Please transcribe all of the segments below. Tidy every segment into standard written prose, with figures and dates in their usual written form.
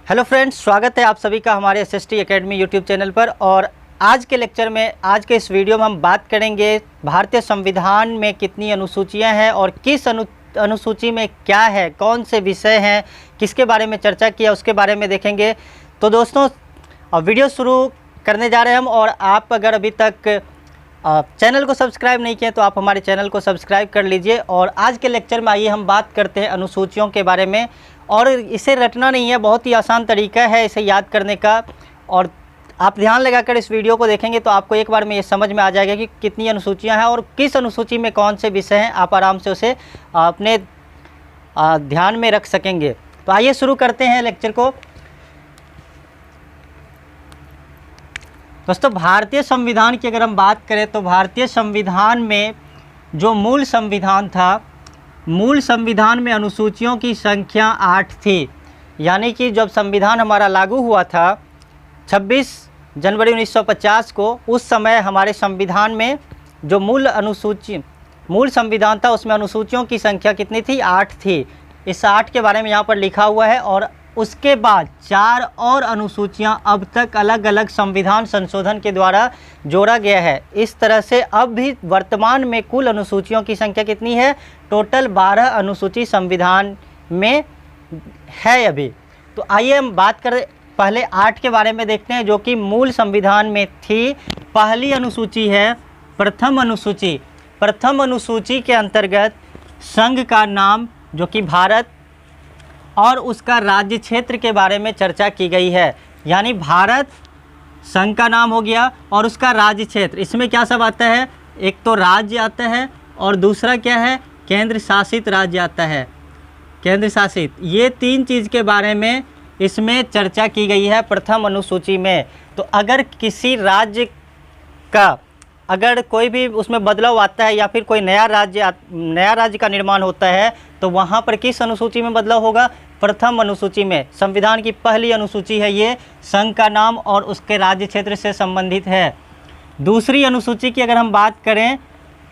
Hello friends, स्वागत है आप सभी का हमारे एसएसटी एकेडमी यूट्यूब चैनल पर। और आज के लेक्चर में, आज के इस वीडियो में हम बात करेंगे भारतीय संविधान में कितनी अनुसूचियां हैं और किस अनुसूची में क्या है, कौन से विषय हैं, किसके बारे में चर्चा किया उसके बारे में देखेंगे। तो दोस्तों, वीडियो शुरू करने जा रहे हैं हम। और आप अगर अभी तक चैनल को सब्सक्राइब नहीं किए तो आप हमारे चैनल को सब्सक्राइब कर लीजिए। और आज के लेक्चर में आइए हम बात करते हैं अनुसूचियों के बारे में। और इसे रटना नहीं है, बहुत ही आसान तरीका है इसे याद करने का। और आप ध्यान लगाकर इस वीडियो को देखेंगे तो आपको एक बार में ये समझ में आ जाएगा कि कितनी अनुसूचियां हैं और किस अनुसूची में कौन से विषय हैं। आप आराम से उसे अपने ध्यान में रख सकेंगे। तो आइए शुरू करते हैं लेक्चर को। दोस्तों, भारतीय संविधान की अगर हम बात करें तो भारतीय संविधान में जो मूल संविधान था, मूल संविधान में अनुसूचियों की संख्या 8 थी। यानी कि जब संविधान हमारा लागू हुआ था 26 जनवरी 1950 को, उस समय हमारे संविधान में जो मूल संविधान था उसमें अनुसूचियों की संख्या कितनी थी? 8 थी। इस 8 के बारे में यहाँ पर लिखा हुआ है। और उसके बाद 4 और अनुसूचियां अब तक अलग अलग संविधान संशोधन के द्वारा जोड़ा गया है। इस तरह से अब भी वर्तमान में कुल अनुसूचियों की संख्या कितनी है? टोटल 12 अनुसूची संविधान में है अभी। तो आइए हम बात करें, पहले 8 के बारे में देखते हैं जो कि मूल संविधान में थी। पहली अनुसूची है प्रथम अनुसूची। प्रथम अनुसूची के अंतर्गत संघ का नाम जो कि भारत और उसका राज्य क्षेत्र के बारे में चर्चा की गई है। यानी भारत संघ का नाम हो गया और उसका राज्य क्षेत्र। इसमें क्या सब आता है? एक तो राज्य आता है और दूसरा क्या है? केंद्र शासित राज्य आता है। केंद्र शासित, ये 3 चीज़ के बारे में इसमें चर्चा की गई है प्रथम अनुसूची में। तो अगर किसी राज्य का अगर कोई भी उसमें बदलाव आता है या फिर कोई नया राज्य का निर्माण होता है तो वहाँ पर किस अनुसूची में बदलाव होगा? प्रथम अनुसूची में। संविधान की पहली अनुसूची है ये, संघ का नाम और उसके राज्य क्षेत्र से संबंधित है। दूसरी अनुसूची की अगर हम बात करें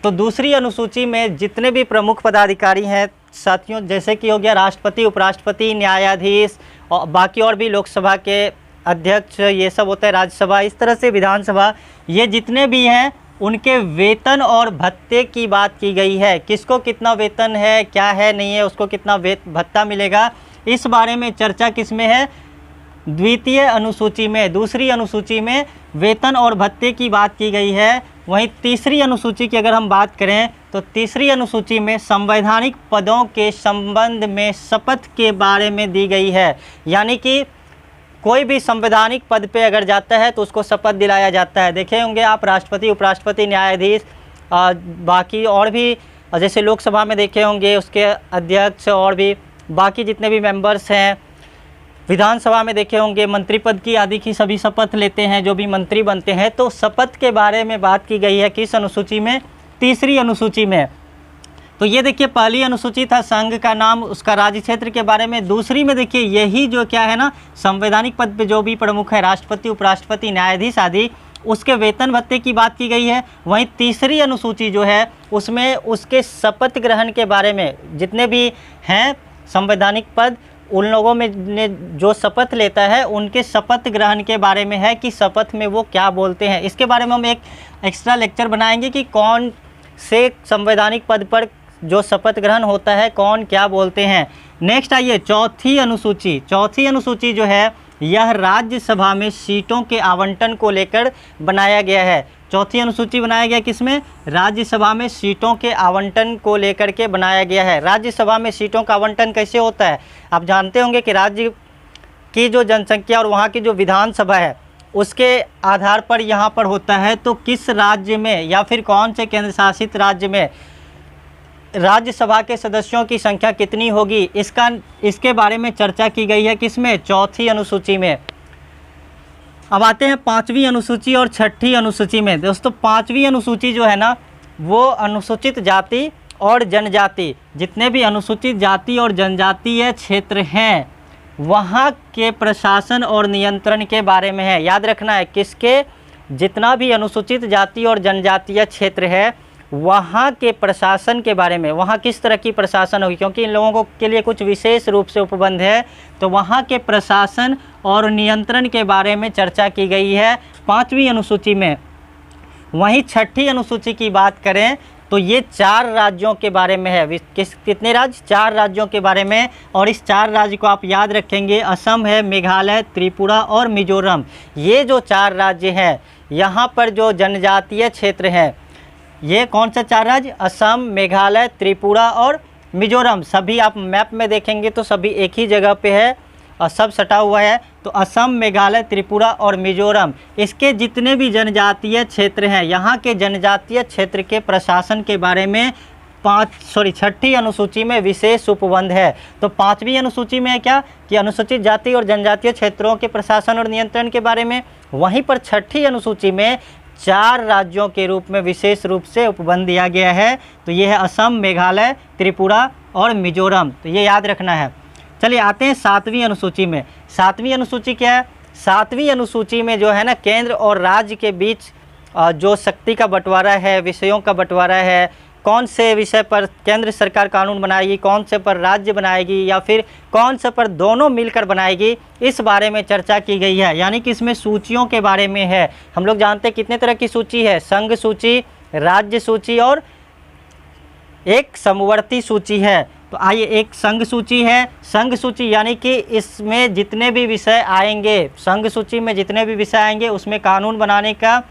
तो दूसरी अनुसूची में जितने भी प्रमुख पदाधिकारी हैं साथियों, जैसे कि हो गया राष्ट्रपति, उपराष्ट्रपति, न्यायाधीश और बाकी और भी लोकसभा के अध्यक्ष, ये सब होता है राज्यसभा, इस तरह से विधानसभा, ये जितने भी हैं उनके वेतन और भत्ते की बात की गई है। किसको कितना वेतन है, क्या है, नहीं है, उसको कितना भत्ता मिलेगा, इस बारे में चर्चा किस में है? द्वितीय अनुसूची में। दूसरी अनुसूची में वेतन और भत्ते की बात की गई है। वहीं तीसरी अनुसूची की अगर हम बात करें तो तीसरी अनुसूची में संवैधानिक पदों के संबंध में शपथ के बारे में दी गई है। यानी कि कोई भी संवैधानिक पद पे अगर जाता है तो उसको शपथ दिलाया जाता है। देखे होंगे आप राष्ट्रपति, उपराष्ट्रपति, न्यायाधीश, बाकी और भी जैसे लोकसभा में देखे होंगे उसके अध्यक्ष और भी बाकी जितने भी मेंबर्स हैं। विधानसभा में देखे होंगे मंत्री पद की आदि की सभी शपथ लेते हैं जो भी मंत्री बनते हैं। तो शपथ के बारे में बात की गई है किस अनुसूची में? तीसरी अनुसूची में। तो ये देखिए, पहली अनुसूची था संघ का नाम, उसका राज्य क्षेत्र के बारे में। दूसरी में देखिए यही जो क्या है ना, संवैधानिक पद पे जो भी प्रमुख है, राष्ट्रपति, उपराष्ट्रपति, न्यायाधीश आदि, उसके वेतन भत्ते की बात की गई है। वहीं तीसरी अनुसूची जो है उसमें उसके शपथ ग्रहण के बारे में, जितने भी हैं संवैधानिक पद, उन लोगों में ने जो शपथ लेता है उनके शपथ ग्रहण के बारे में है कि शपथ में वो क्या बोलते हैं। इसके बारे में हम एक एक्स्ट्रा लेक्चर बनाएंगे कि कौन से संवैधानिक पद पर जो शपथ ग्रहण होता है कौन क्या बोलते हैं। नेक्स्ट आइए, चौथी अनुसूची। चौथी अनुसूची जो है यह राज्यसभा में सीटों के आवंटन को लेकर बनाया गया है। चौथी अनुसूची बनाया गया किसमें? राज्यसभा में सीटों के आवंटन को लेकर के बनाया गया है। राज्यसभा में सीटों का आवंटन कैसे होता है? आप जानते होंगे कि राज्य की जो जनसंख्या और वहाँ की जो विधानसभा है उसके आधार पर यहाँ पर होता है। तो किस राज्य में या फिर कौन से केंद्र शासित राज्य में राज्यसभा के सदस्यों की संख्या कितनी होगी, इसके बारे में चर्चा की गई है किसमें? चौथी अनुसूची में। अब आते हैं 5वीं अनुसूची और 6ठी अनुसूची में। दोस्तों, 5वीं अनुसूची जो है ना, वो अनुसूचित जाति और जनजाति, जितने भी अनुसूचित जाति और जनजातीय क्षेत्र हैं वहाँ के प्रशासन और नियंत्रण के बारे में है। याद रखना है किसके? जितना भी अनुसूचित जाति और जनजातीय क्षेत्र है वहाँ के प्रशासन के बारे में, वहाँ किस तरह की प्रशासन होगी, क्योंकि इन लोगों के लिए कुछ विशेष रूप से उपबंध है, तो वहाँ के प्रशासन और नियंत्रण के बारे में चर्चा की गई है 5वीं अनुसूची में। वहीं 6ठी अनुसूची की बात करें तो ये 4 राज्यों के बारे में है। कितने राज्य? 4 राज्यों के बारे में, और इस 4 राज्य को आप याद रखेंगे, असम है, मेघालय, त्रिपुरा और मिजोरम। ये जो 4 राज्य हैं, यहाँ पर जो जनजातीय क्षेत्र हैं, ये कौन सा 4 राज्य? असम, मेघालय, त्रिपुरा और मिजोरम। सभी आप मैप में देखेंगे तो सभी एक ही जगह पे है और सब सटा हुआ है। तो असम, मेघालय, त्रिपुरा और मिजोरम, इसके जितने भी जनजातीय क्षेत्र हैं, यहाँ के जनजातीय क्षेत्र के प्रशासन के बारे में 6ठी अनुसूची में विशेष उपबंध है। तो 5वीं अनुसूची में है क्या कि अनुसूचित जाति और जनजातीय क्षेत्रों के प्रशासन और नियंत्रण के बारे में। वहीं पर 6ठी अनुसूची में 4 राज्यों के रूप में विशेष रूप से उपबंध दिया गया है। तो ये है असम, मेघालय, त्रिपुरा और मिजोरम। तो ये याद रखना है। चलिए आते हैं 7वीं अनुसूची में। 7वीं अनुसूची क्या है? 7वीं अनुसूची में जो है ना, केंद्र और राज्य के बीच जो शक्ति का बंटवारा है, विषयों का बंटवारा है, कौन से विषय पर केंद्र सरकार कानून बनाएगी, कौन से पर राज्य बनाएगी, या फिर कौन से पर दोनों मिलकर बनाएगी, इस बारे में चर्चा की गई है। यानी कि इसमें सूचियों के बारे में है। हम लोग जानते हैं कितने तरह की सूची है, संघ सूची, राज्य सूची और एक समवर्ती सूची है। तो आइए, एक संघ सूची है। संघ सूची यानी कि इसमें जितने भी विषय आएंगे, संघ सूची में जितने भी विषय आएंगे उसमें कानून बनाने का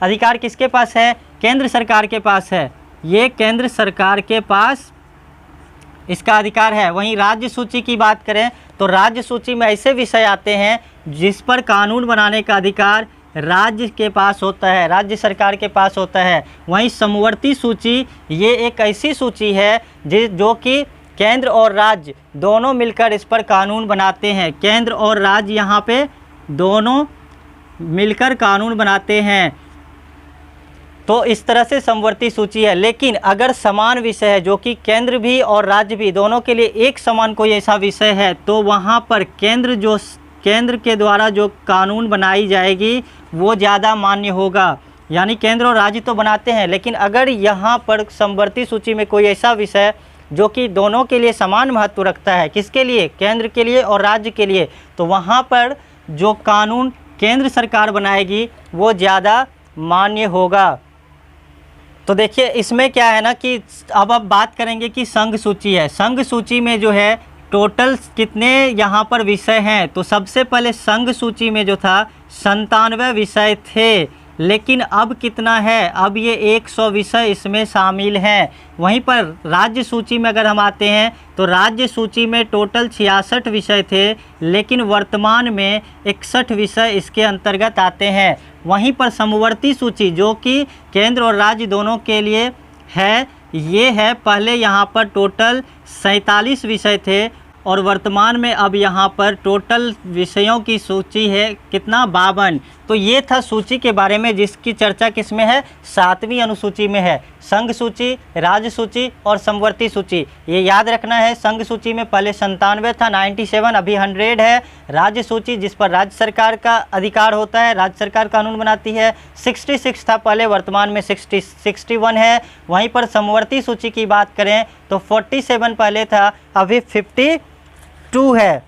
अधिकार किसके पास है? केंद्र सरकार के पास है। ये केंद्र सरकार के पास इसका अधिकार है। वहीं राज्य सूची की बात करें तो राज्य सूची में ऐसे विषय आते हैं जिस पर कानून बनाने का अधिकार राज्य के पास होता है, राज्य सरकार के पास होता है। वहीं समवर्ती सूची ये एक ऐसी सूची है जो कि केंद्र और राज्य दोनों मिलकर इस पर कानून बनाते हैं। केंद्र और राज्य यहाँ पे दोनों मिलकर कानून बनाते हैं। तो इस तरह से समवर्ती सूची है। लेकिन अगर समान विषय है जो कि केंद्र भी और राज्य भी दोनों के लिए एक समान कोई ऐसा विषय है, तो वहाँ पर केंद्र के द्वारा जो कानून बनाई जाएगी वो ज़्यादा मान्य होगा। यानी केंद्र और राज्य तो बनाते हैं, लेकिन अगर यहाँ पर समवर्ती सूची में कोई ऐसा विषय जो कि दोनों के लिए समान महत्व रखता है, किसके लिए? केंद्र के लिए और राज्य के लिए, तो वहाँ पर जो कानून केंद्र सरकार बनाएगी वो ज़्यादा मान्य होगा। तो देखिए इसमें क्या है ना कि अब बात करेंगे कि संघ सूची है। संघ सूची में जो है टोटल कितने यहाँ पर विषय हैं? तो सबसे पहले संघ सूची में जो था 97 विषय थे, लेकिन अब कितना है? अब ये 100 विषय इसमें शामिल हैं। वहीं पर राज्य सूची में अगर हम आते हैं तो राज्य सूची में टोटल 66 विषय थे, लेकिन वर्तमान में 61 विषय इसके अंतर्गत आते हैं। वहीं पर समवर्ती सूची जो कि केंद्र और राज्य दोनों के लिए है, ये है पहले यहाँ पर टोटल 47 विषय थे और वर्तमान में अब यहाँ पर टोटल विषयों की सूची है कितना? 52। तो ये था सूची के बारे में जिसकी चर्चा किस में है? 7वीं अनुसूची में है। संघ सूची, राज्य सूची और समवर्ती सूची, ये याद रखना है। संघ सूची में पहले 97 था, 97, अभी 100 है। राज्य सूची जिस पर राज्य सरकार का अधिकार होता है, राज्य सरकार कानून बनाती है, 66 था पहले, वर्तमान में 61 है। वहीं पर समवर्ती सूची की बात करें तो 47 पहले था, अभी 52 है।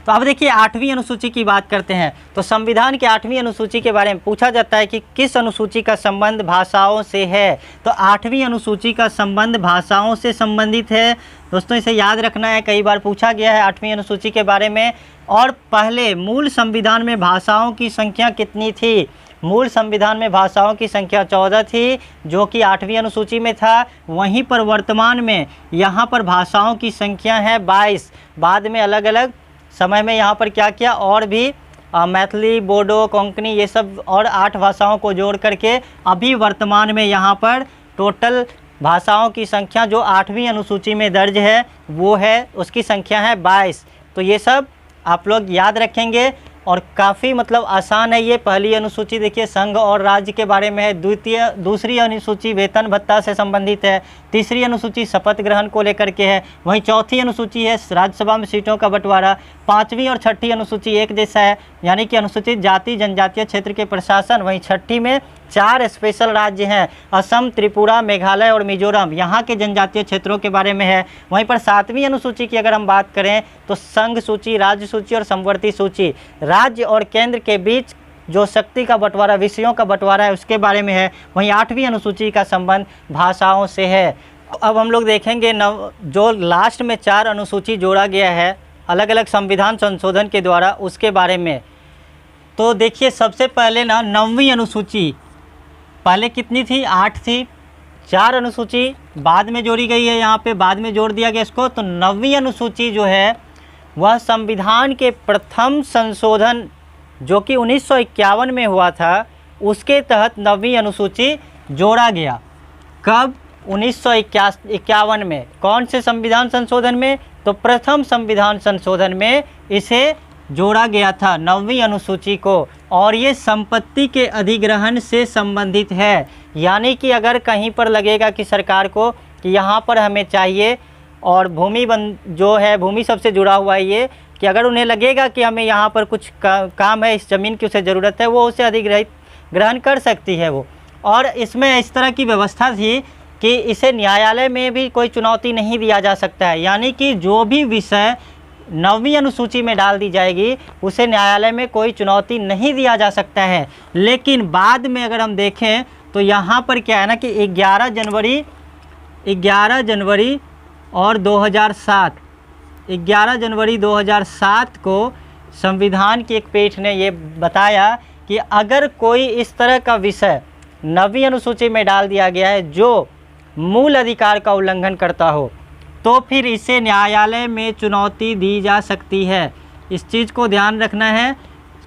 तो अब देखिए 8वीं अनुसूची की बात करते हैं। तो संविधान की 8वीं अनुसूची के बारे में पूछा जाता है कि किस अनुसूची का संबंध भाषाओं से है। तो 8वीं अनुसूची का संबंध भाषाओं से संबंधित है। दोस्तों इसे याद रखना है, कई बार पूछा गया है 8वीं अनुसूची के बारे में। और पहले मूल संविधान में भाषाओं की संख्या कितनी थी? मूल संविधान में भाषाओं की संख्या 14 थी, जो कि 8वीं अनुसूची में था। वहीं पर वर्तमान में यहाँ पर भाषाओं की संख्या है 22। बाद में अलग अलग समय में यहाँ पर क्या किया, और भी मैथिली, बोडो, कोंकणी, ये सब और 8 भाषाओं को जोड़ करके अभी वर्तमान में यहाँ पर टोटल भाषाओं की संख्या जो 8वीं अनुसूची में दर्ज है वो है, उसकी संख्या है 22। तो ये सब आप लोग याद रखेंगे और काफ़ी मतलब आसान है ये। पहली अनुसूची देखिए संघ और राज्य के बारे में है। दूसरी अनुसूची वेतन भत्ता से संबंधित है। तीसरी अनुसूची शपथ ग्रहण को लेकर के है। वहीं चौथी अनुसूची है राज्यसभा में सीटों का बंटवारा। 5वीं और 6ठी अनुसूची एक जैसा है, यानी कि अनुसूचित जाति जनजातीय क्षेत्र के प्रशासन। वहीं 6ठी में 4 स्पेशल राज्य हैं, असम, त्रिपुरा, मेघालय और मिजोरम, यहाँ के जनजातीय क्षेत्रों के बारे में है। वहीं पर 7वीं अनुसूची की अगर हम बात करें तो संघ सूची, राज्य सूची और समवर्ती सूची, राज्य और केंद्र के बीच जो शक्ति का बंटवारा, विषयों का बंटवारा है उसके बारे में है। वहीं 8वीं अनुसूची का संबंध भाषाओं से है। अब हम लोग देखेंगे जो लास्ट में 4 अनुसूची जोड़ा गया है अलग अलग संविधान संशोधन के द्वारा, उसके बारे में। तो देखिए सबसे पहले ना 9वीं अनुसूची, पहले कितनी थी? 8 थी। 4 अनुसूची बाद में जोड़ी गई है, यहाँ पे बाद में जोड़ दिया गया इसको। तो 9वीं अनुसूची जो है वह संविधान के प्रथम संशोधन जो कि 1951 में हुआ था, उसके तहत 9वीं अनुसूची जोड़ा गया। कब? 1951 में। कौन से संविधान संशोधन में? तो प्रथम संविधान संशोधन में इसे जोड़ा गया था 9वीं अनुसूची को। और ये संपत्ति के अधिग्रहण से संबंधित है, यानी कि अगर कहीं पर लगेगा कि सरकार को कि यहाँ पर हमें चाहिए, और भूमि जो है भूमि सबसे जुड़ा हुआ है ये, कि अगर उन्हें लगेगा कि हमें यहाँ पर कुछ काम है, इस ज़मीन की उसे ज़रूरत है, वो उसे अधिग्रहित ग्रहण कर सकती है वो। और इसमें इस तरह की व्यवस्था थी कि इसे न्यायालय में भी कोई चुनौती नहीं दिया जा सकता है, यानी कि जो भी विषय 9वीं अनुसूची में डाल दी जाएगी उसे न्यायालय में कोई चुनौती नहीं दिया जा सकता है। लेकिन बाद में अगर हम देखें तो यहाँ पर क्या है ना कि 11 जनवरी और 2007 11 जनवरी 2007 को संविधान की एक पीठ ने ये बताया कि अगर कोई इस तरह का विषय 9वीं अनुसूची में डाल दिया गया है जो मूल अधिकार का उल्लंघन करता हो, तो फिर इसे न्यायालय में चुनौती दी जा सकती है। इस चीज़ को ध्यान रखना है।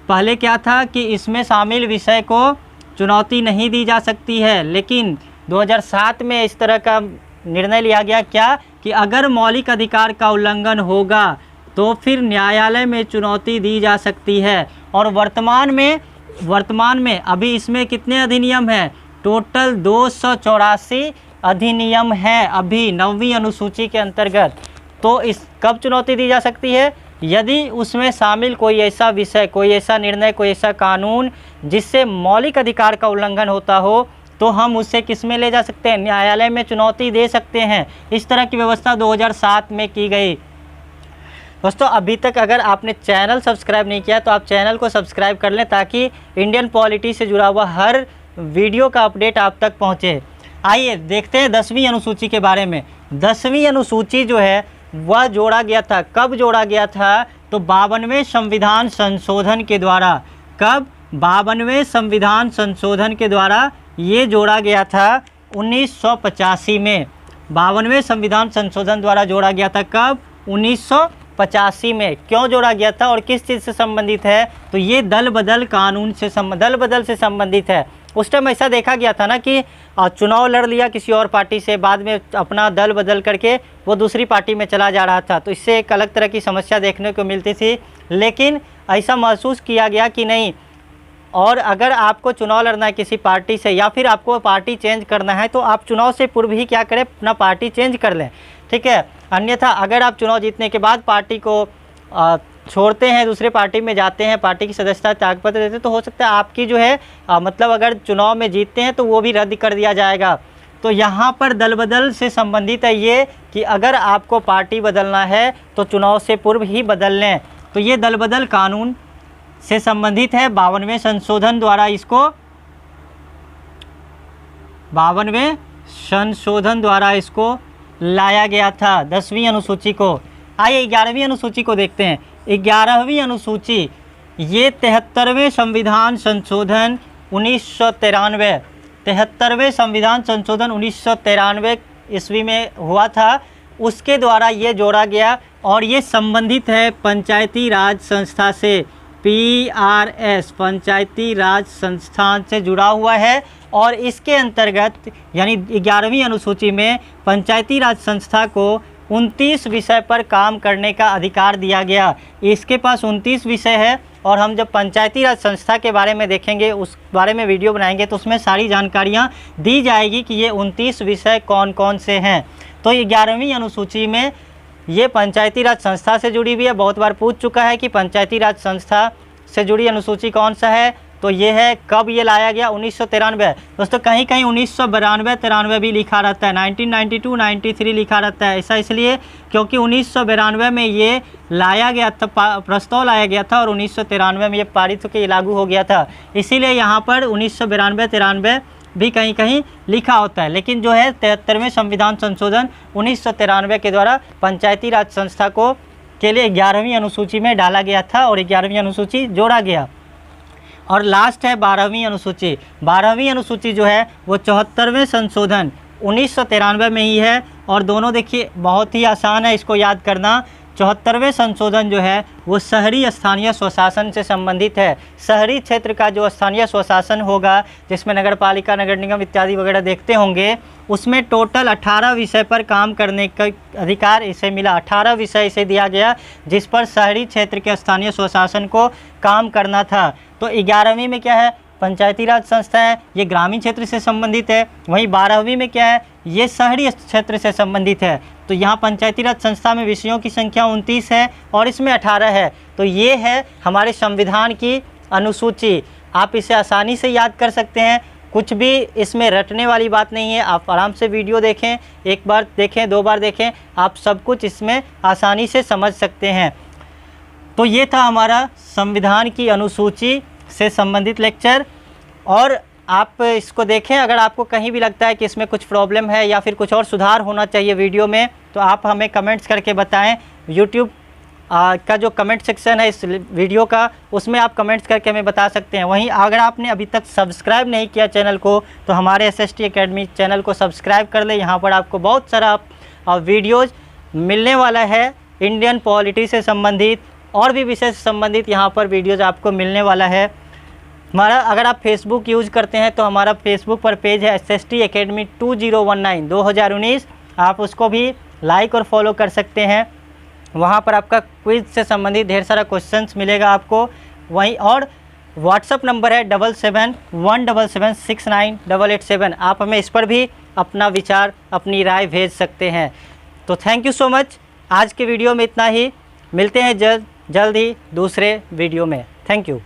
पहले क्या था कि इसमें शामिल विषय को चुनौती नहीं दी जा सकती है, लेकिन 2007 में इस तरह का निर्णय लिया गया क्या कि अगर मौलिक अधिकार का उल्लंघन होगा तो फिर न्यायालय में चुनौती दी जा सकती है। और वर्तमान में अभी इसमें कितने अधिनियम हैं? टोटल 284 अधिनियम हैं अभी 9वीं अनुसूची के अंतर्गत। तो इस कब चुनौती दी जा सकती है? यदि उसमें शामिल कोई ऐसा विषय, कोई ऐसा निर्णय, कोई ऐसा कानून जिससे मौलिक अधिकार का उल्लंघन होता हो, तो हम उसे किस में ले जा सकते हैं? न्यायालय में चुनौती दे सकते हैं। इस तरह की व्यवस्था 2007 में की गई। दोस्तों अभी तक अगर आपने चैनल सब्सक्राइब नहीं किया तो आप चैनल को सब्सक्राइब कर लें ताकि इंडियन पॉलिटी से जुड़ा हुआ हर वीडियो का अपडेट आप तक पहुंचे। आइए देखते हैं 10वीं अनुसूची के बारे में। 10वीं अनुसूची जो है वह जोड़ा गया था। कब जोड़ा गया था? तो 52वें संविधान संशोधन के द्वारा। कब? 52वें संविधान संशोधन के द्वारा ये जोड़ा गया था 1985 में। 52वें संविधान संशोधन द्वारा जोड़ा गया था। कब? 1985 में। क्यों जोड़ा गया था और किस चीज़ से संबंधित है? तो ये दल बदल कानून से दल बदल से संबंधित है। उस टाइम ऐसा देखा गया था ना कि चुनाव लड़ लिया किसी और पार्टी से, बाद में अपना दल बदल करके वो दूसरी पार्टी में चला जा रहा था, तो इससे एक अलग तरह की समस्या देखने को मिलती थी। लेकिन ऐसा महसूस किया गया कि नहीं, और अगर आपको चुनाव लड़ना है किसी पार्टी से या फिर आपको पार्टी चेंज करना है तो आप चुनाव से पूर्व ही क्या करें? अपना पार्टी चेंज कर लें, ठीक है। अन्यथा अगर आप चुनाव जीतने के बाद पार्टी को छोड़ते हैं, दूसरे पार्टी में जाते हैं, पार्टी की सदस्यता त्यागपत्र देते, तो हो सकता है आपकी जो है मतलब अगर चुनाव में जीतते हैं तो वो भी रद्द कर दिया जाएगा। तो यहाँ पर दल बदल से संबंधित है ये कि अगर आपको पार्टी बदलना है तो चुनाव से पूर्व ही बदल लें। तो ये दल बदल कानून से संबंधित है। 52वें संशोधन द्वारा इसको 52वें संशोधन द्वारा इसको लाया गया था 10वीं अनुसूची को। आइए 11वीं अनुसूची को देखते हैं। 11वीं अनुसूची ये 73वें संविधान संशोधन 1993, 73वें संविधान संशोधन 1993 ईस्वी में हुआ था, उसके द्वारा ये जोड़ा गया और ये संबंधित है पंचायती राज संस्था से। PRS पंचायती राज संस्थान से जुड़ा हुआ है और इसके अंतर्गत यानी 11वीं अनुसूची में पंचायती राज संस्था को 29 विषय पर काम करने का अधिकार दिया गया। इसके पास 29 विषय है और हम जब पंचायती राज संस्था के बारे में देखेंगे, उस बारे में वीडियो बनाएंगे तो उसमें सारी जानकारियाँ दी जाएगी कि ये 29 विषय कौन कौन से हैं। तो 11वीं अनुसूची में ये पंचायती राज संस्था से जुड़ी हुई है। बहुत बार पूछ चुका है कि पंचायती राज संस्था से जुड़ी अनुसूची कौन सा है, तो ये है कब ये लाया गया, 1993। दोस्तों कहीं कहीं 1992-93 भी लिखा रहता है, 1992-93 लिखा रहता है। ऐसा इसलिए क्योंकि 1992 में ये लाया गया था, प्रस्ताव लाया गया था, और 1993 में ये पारित होकर लागू हो गया था। इसीलिए यहाँ पर 1992-93 भी कहीं कहीं लिखा होता है। लेकिन जो है 73वें संविधान संशोधन 1993 के द्वारा पंचायती राज संस्था को के लिए 11वीं अनुसूची में डाला गया था और 11वीं अनुसूची जोड़ा गया। और लास्ट है 12वीं अनुसूची। 12वीं अनुसूची जो है वो 74वें संशोधन 1993 में ही है। और दोनों देखिए बहुत ही आसान है इसको याद करना। 74वें संशोधन जो है वो शहरी स्थानीय स्वशासन से संबंधित है। शहरी क्षेत्र का जो स्थानीय स्वशासन होगा, जिसमें नगर पालिका, नगर निगम इत्यादि वगैरह देखते होंगे, उसमें टोटल 18 विषय पर काम करने का अधिकार इसे मिला। 18 विषय इसे दिया गया जिस पर शहरी क्षेत्र के स्थानीय स्वशासन को काम करना था। तो 11वीं में क्या है, पंचायती राज संस्था है, ये ग्रामीण क्षेत्र से संबंधित है। वहीं 12वीं में क्या है, ये शहरी क्षेत्र से संबंधित है। तो यहाँ पंचायती राज संस्था में विषयों की संख्या 29 है और इसमें 18 है। तो ये है हमारे संविधान की अनुसूची। आप इसे आसानी से याद कर सकते हैं, कुछ भी इसमें रटने वाली बात नहीं है। आप आराम से वीडियो देखें, एक बार देखें, 2 बार देखें, आप सब कुछ इसमें आसानी से समझ सकते हैं। तो ये था हमारा संविधान की अनुसूची से संबंधित लेक्चर। और आप इसको देखें, अगर आपको कहीं भी लगता है कि इसमें कुछ प्रॉब्लम है या फिर कुछ और सुधार होना चाहिए वीडियो में, तो आप हमें कमेंट्स करके बताएं। यूट्यूब का जो कमेंट सेक्शन है इस वीडियो का, उसमें आप कमेंट्स करके हमें बता सकते हैं। वहीं अगर आपने अभी तक सब्सक्राइब नहीं किया चैनल को, तो हमारे SST एकेडमी चैनल को सब्सक्राइब कर लें। यहाँ पर आपको बहुत सारा वीडियोज़ मिलने वाला है, इंडियन पॉलिटी से संबंधित और भी विषय से संबंधित यहाँ पर वीडियोज़ आपको मिलने वाला है। हमारा अगर आप फेसबुक यूज़ करते हैं तो हमारा फेसबुक पर पेज है SST एकेडमी 2019 आप उसको भी लाइक और फॉलो कर सकते हैं। वहाँ पर आपका क्विज से संबंधित ढेर सारा क्वेश्चंस मिलेगा आपको। वहीं और व्हाट्सअप नंबर है 7717769887। आप हमें इस पर भी अपना विचार, अपनी राय भेज सकते हैं। तो थैंक यू सो मच। आज के वीडियो में इतना ही, मिलते हैं जल्द ही दूसरे वीडियो में। Thank you.